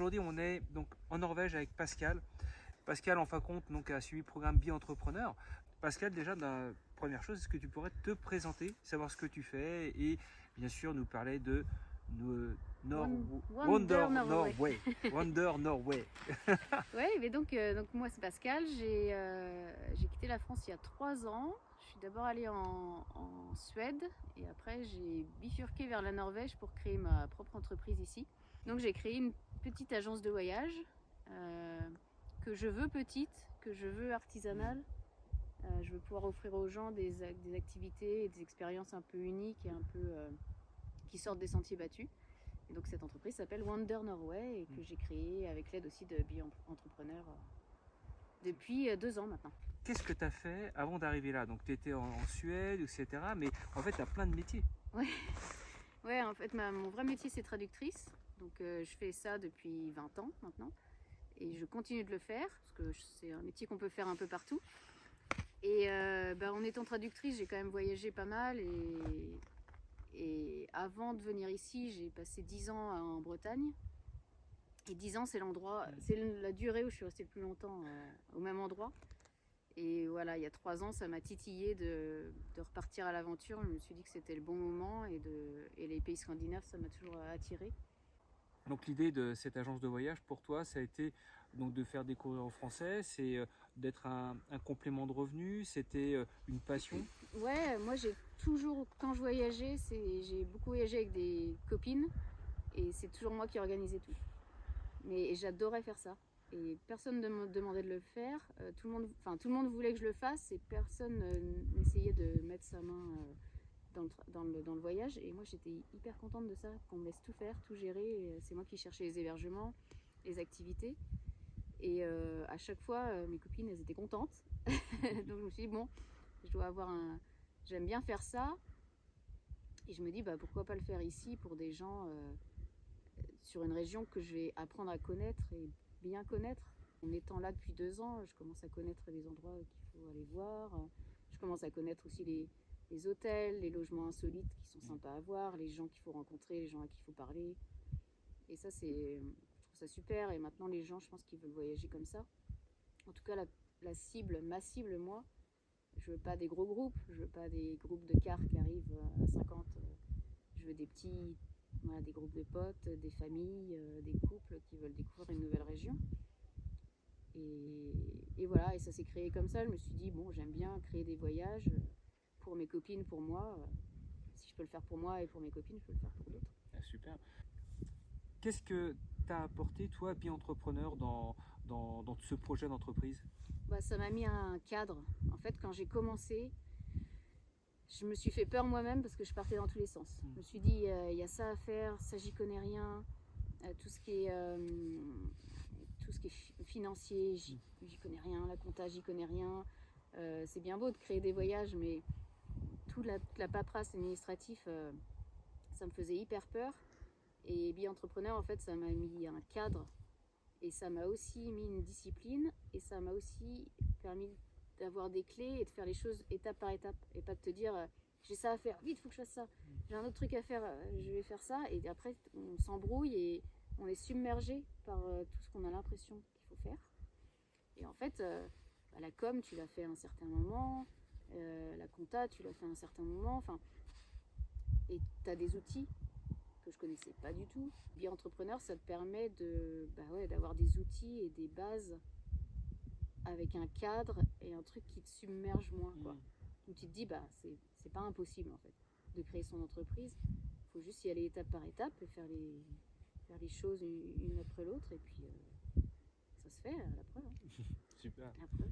Aujourd'hui, on est donc en Norvège avec Pascal. Pascal, en fin de compte, donc, a suivi le programme Bi-Entrepreneur. Pascal, déjà, première chose, est-ce que tu pourrais te présenter, savoir ce que tu fais et bien sûr nous parler de Wonder Norway. Wonder Norway. Oui, mais donc moi c'est Pascal, j'ai quitté la France il y a 3 ans. Je suis d'abord allée en Suède et après j'ai bifurqué vers la Norvège pour créer ma propre entreprise ici. Donc j'ai créé une petite agence de voyage que je veux petite, que je veux artisanale. Je veux pouvoir offrir aux gens des activités et des expériences un peu uniques et un peu qui sortent des sentiers battus. Et donc cette entreprise s'appelle Wonder Norway et que j'ai créée avec l'aide aussi de Bi-Entrepreneurs depuis 2 ans maintenant. Qu'est-ce que tu as fait avant d'arriver là? Donc tu étais en Suède, etc. Mais en fait, tu as plein de métiers. Ouais, en fait, mon vrai métier c'est traductrice. Donc je fais ça depuis 20 ans maintenant. Et je continue de le faire parce que c'est un métier qu'on peut faire un peu partout. Et en étant traductrice, j'ai quand même voyagé pas mal. Et avant de venir ici, j'ai passé 10 ans en Bretagne. Et 10 ans, c'est la durée où je suis restée le plus longtemps au même endroit. Et voilà, il y a 3 ans, ça m'a titillé de repartir à l'aventure. Je me suis dit que c'était le bon moment et les pays scandinaves, ça m'a toujours attirée. Donc l'idée de cette agence de voyage pour toi, ça a été donc de faire découvrir aux Français, c'est d'être un complément de revenus, c'était une passion. Ouais, moi j'ai toujours, quand je voyageais, j'ai beaucoup voyagé avec des copines et c'est toujours moi qui organisais tout. Mais j'adorais faire ça. Et personne ne me demandait de le faire. Tout le monde voulait que je le fasse et personne n'essayait de mettre sa main dans le voyage. Et moi, j'étais hyper contente de ça, qu'on me laisse tout faire, tout gérer. C'est moi qui cherchais les hébergements, les activités. Et à chaque fois, mes copines, elles étaient contentes. Donc je me suis dit, bon, j'aime bien faire ça. Et je me dis, pourquoi pas le faire ici pour des gens sur une région que je vais apprendre à connaître et bien connaître. En étant là depuis 2 ans, je commence à connaître les endroits qu'il faut aller voir. Je commence à connaître aussi les hôtels, les logements insolites qui sont sympas à voir, les gens qu'il faut rencontrer, les gens à qui il faut parler. Et ça, je trouve ça super. Et maintenant, les gens, je pense qu'ils veulent voyager comme ça. En tout cas, ma cible, moi, je veux pas des gros groupes, je veux pas des groupes de cars qui arrivent à 50. Je veux des groupes de potes, des familles, des couples qui veulent découvrir une nouvelle région. Et voilà, et ça s'est créé comme ça. Je me suis dit, bon, j'aime bien créer des voyages pour mes copines, pour moi. Si je peux le faire pour moi et pour mes copines, je peux le faire pour d'autres. Ah, super. Qu'est-ce que tu as apporté, toi, Bi-Entrepreneur, dans ce projet d'entreprise? Ça m'a mis un cadre. En fait, quand j'ai commencé, je me suis fait peur moi-même parce que je partais dans tous les sens. Je me suis dit, il y a ça à faire, ça j'y connais rien. Tout ce qui est financier, j'y connais rien. La compta, j'y connais rien. C'est bien beau de créer des voyages, mais toute la paperasse administrative, ça me faisait hyper peur. Et Bi-Entrepreneur, en fait, ça m'a mis un cadre et ça m'a aussi mis une discipline et ça m'a aussi permis d'avoir des clés et de faire les choses étape par étape et pas de te dire j'ai ça à faire, vite, faut que je fasse ça. J'ai un autre truc à faire, je vais faire ça. Et après, on s'embrouille et on est submergé par tout ce qu'on a l'impression qu'il faut faire. Et en fait, la com, tu l'as fait à un certain moment, la compta, tu l'as fait à un certain moment. Enfin, et tu as des outils que je connaissais pas du tout. Bi-Entrepreneur, ça te permet d'avoir des outils et des bases avec un cadre et un truc qui te submerge moins, quoi. Donc tu te dis, c'est pas impossible en fait de créer son entreprise. Il faut juste y aller étape par étape et faire les choses une après l'autre et puis ça se fait à la preuve. Super. À la preuve.